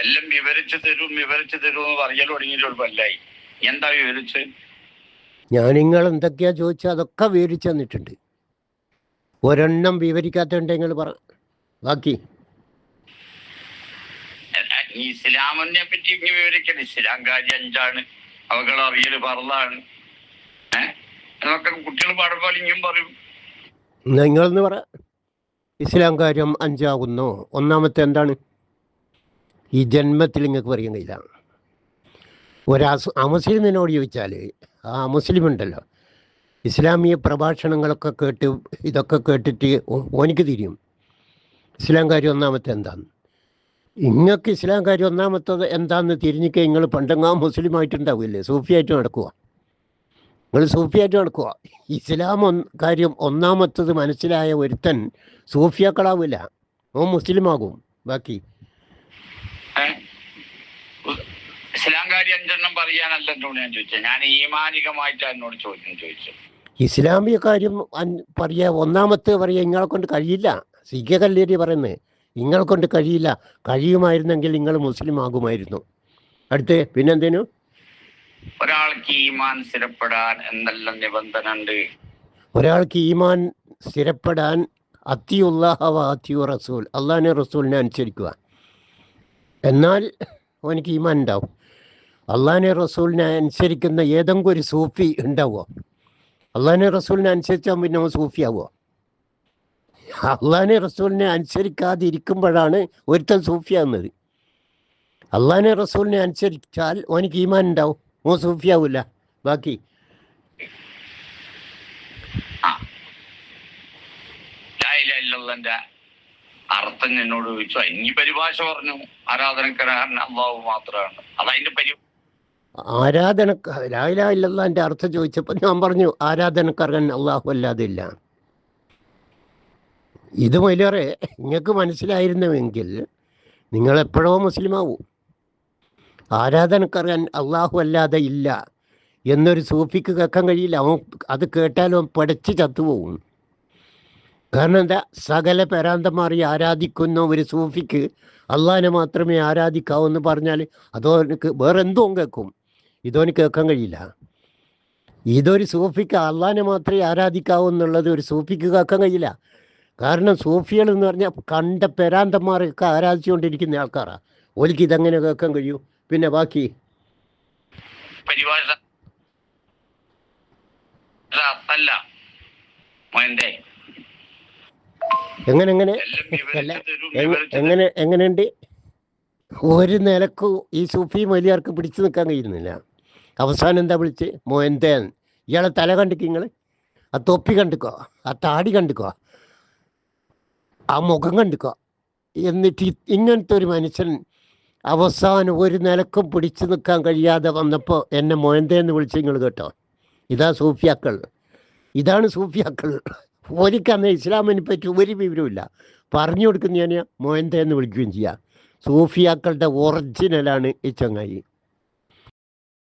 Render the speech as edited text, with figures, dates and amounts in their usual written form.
എല്ലാം വിവരിച്ചു തരും എന്ന് പറയൽ തുടങ്ങിയിട്ട് ഒരു കൊല്ലായി. എന്താ വിവരിച്ച്? ഞാൻ നിങ്ങൾ എന്തൊക്കെയാ ചോദിച്ചാൽ അതൊക്കെ വിവരിച്ചു തന്നിട്ടുണ്ട്. ഒരെണ്ണം വിവരിക്കാത്തുണ്ടെങ്കിൽ പറ ബാക്കി. ഇസ്ലാമിനെ പറ്റി ഇങ്ങനെ വിവരിക്കണം. ഇസ്ലാം കാര്യം 5 അവകൾ അറിയൽ പറലാണ് എന്നൊക്കെ കുട്ടികൾ പാടുമ്പോൾ ഇനിയും പറയും. നിങ്ങളെന്ന് പറ. ഇസ്ലാം കാര്യം 5 ആകുന്നു. ഒന്നാമത്തെ എന്താണ്? ഈ ജന്മത്തിൽ നിങ്ങൾക്ക് പറയാൻ കഴിയില്ല. അമുസ്ലിമിനോട് ചോദിച്ചാൽ ആ മുസ്ലിം ഉണ്ടല്ലോ, ഇസ്ലാമിക പ്രഭാഷണങ്ങളൊക്കെ കേട്ട് ഇതൊക്കെ കേട്ടിട്ട് ഓനിക്ക് തിരിയും ഇസ്ലാം കാര്യം ഒന്നാമത്തെ എന്താന്ന്. നിങ്ങൾക്ക് ഇസ്ലാം കാര്യം ഒന്നാമത്തത് എന്താന്ന് തിരിഞ്ഞിക്കെ നിങ്ങൾ പണ്ടെങ്ങാ മുസ്ലിം ആയിട്ടുണ്ടാവില്ലേ? സൂഫിയായിട്ട് നടക്കുക. നിങ്ങൾ സൂഫിയായിട്ട് നടക്കുക. ഇസ്ലാം കാര്യം ഒന്നാമത്തത് മനസ്സിലായ ഒരുത്തൻ സൂഫിയാക്കളാവില്ല, ഓ മുസ്ലിം ആകും. ബാക്കി ഇസ്ലാം കാര്യം 5 പറയാനല്ല എന്നോട് ഞാൻ ചോദിച്ചത്. ഞാൻ ഈമാനികമായിട്ട് എന്നോട് ചോദ്യം ചോദിച്ചു. ഇസ്ലാമിക കാര്യം പറയാ ഒന്നാമത്തെ പറയാ നിങ്ങളെ കൊണ്ട് കഴിയില്ല. സിഖ്യ കല്ലേരി പറയുന്നത് നിങ്ങളെ കൊണ്ട് കഴിയില്ല. കഴിയുമായിരുന്നെങ്കിൽ നിങ്ങൾ മുസ്ലിം ആകുമായിരുന്നു. അടുത്ത് പിന്നെന്തേനു? ഒരാൾക്ക് ഈമാൻ സ്ഥിരപ്പെടാൻ എന്തെല്ലാം നിബന്ധന ഉണ്ട്? ഒരാൾക്ക് ഈമാൻ സ്ഥിരപ്പെടാൻ അത്തിയുല്ലാഹ വ അത്തിയു റസൂൽ, അള്ളാഹിനെ റസൂലിനെ അനുസരിക്കുക. എന്നാൽ അവനക്ക് ഈമാൻ ഉണ്ടാവും. അള്ളാഹിനെ റസൂലിനെ അനുസരിക്കുന്ന ഏതെങ്കിലും ഒരു സൂഫി ഉണ്ടാവുമോ? അള്ളാഹിനെ റസൂലിനെ അനുസരിച്ചാൽ പിന്നെ അവൻ സൂഫി ആവുമോ? അള്ളാഹിനെ റസൂലിനെ അനുസരിക്കാതിരിക്കുമ്പോഴാണ് ഒരുത്തൻ സൂഫിയാവുന്നത്. അള്ളാഹിനെ റസൂലിനെ അനുസരിച്ചാൽ ഓനിക്ക് ഈമാൻ ഉണ്ടാവും, ഓ സൂഫിയാവില്ല. ബാക്കി അർത്ഥം എന്നോട് ചോദിച്ചു. ഇനി പരിഭാഷ പറഞ്ഞു, ആരാധനക്കാരൻ അള്ളാഹു മാത്രമാണ്. അതതിന്റെ ലാ ഇലാഹ ഇല്ലല്ലാഹിന്റെ അർത്ഥം ചോദിച്ചപ്പോൾ ഞാൻ പറഞ്ഞു ആരാധനക്കാരൻ അള്ളാഹു അല്ലാതെ ഇല്ല. ഇത് വലിയേറെ നിങ്ങൾക്ക് മനസ്സിലായിരുന്നുവെങ്കിൽ നിങ്ങൾ എപ്പോഴോ മുസ്ലിം ആവൂ. ആരാധനക്കാരൻ അള്ളാഹു അല്ലാതെ ഇല്ല എന്നൊരു സൂഫിക്ക് കേൾക്കാൻ കഴിയില്ല. അവൻ അത് കേട്ടാലും പടച്ച് ചത്തുപോകും. കാരണം എന്താ? സകല പേരാന്തന്മാരെ ആരാധിക്കുന്ന ഒരു സൂഫിക്ക് അള്ളാഹിനെ മാത്രമേ ആരാധിക്കാവൂ എന്ന് പറഞ്ഞാൽ അതോനക്ക് വേറെ എന്തോ കേൾക്കും, ഇതോന് കേൾക്കാൻ കഴിയില്ല. ഇതൊരു സൂഫിക്ക് അള്ളാഹിനെ മാത്രമേ ആരാധിക്കാവൂ എന്നുള്ളത് ഒരു സൂഫിക്ക് കേൾക്കാൻ കഴിയില്ല. കാരണം സൂഫികൾ എന്ന് പറഞ്ഞാൽ കണ്ട പേരാന്തന്മാരൊക്കെ ആരാധിച്ചുകൊണ്ടിരിക്കുന്ന ആൾക്കാരാണ്. ഓലിക്ക് ഇതെങ്ങനെ കേൾക്കാൻ കഴിയൂ? പിന്നെ ബാക്കി എങ്ങനെയുണ്ട്? ഒരു നിലക്ക് ഈ സൂഫി മൊലിയാർക്ക് പിടിച്ചു നിൽക്കാൻ കഴിയുന്നില്ല. അവസാനം എന്താ വിളിച്ച് മോയന്തേൻ. ഇയാളെ തല കണ്ടിക്കോ നിങ്ങൾ? ആ തൊപ്പി കണ്ടിക്കോ, ആ താടി കണ്ടിക്കോ, ആ മുഖം കണ്ടിക്കോ. എന്നിട്ട് ഇങ്ങനത്തെ ഒരു മനുഷ്യൻ അവസാനം ഒരു നിലക്കും പിടിച്ചു നിൽക്കാൻ കഴിയാതെ വന്നപ്പോൾ എന്നെ മോയന്തേന്ന് വിളിച്ച് നിങ്ങൾ കേട്ടോ. ഇതാ സൂഫിയാക്കൾ, ഇതാണ് സൂഫിയാക്കൾ. ഓലിക്കന്ന് ഇസ്ലാമിനെ പറ്റി ഒരു വിവരമില്ല. പറഞ്ഞു കൊടുക്കുന്ന ഞാൻ മോയന്തേന്ന് വിളിക്കുകയും ചെയ്യാം. സൂഫിയാക്കളുടെ ഒറിജിനലാണ് ഈ ചങ്ങായി.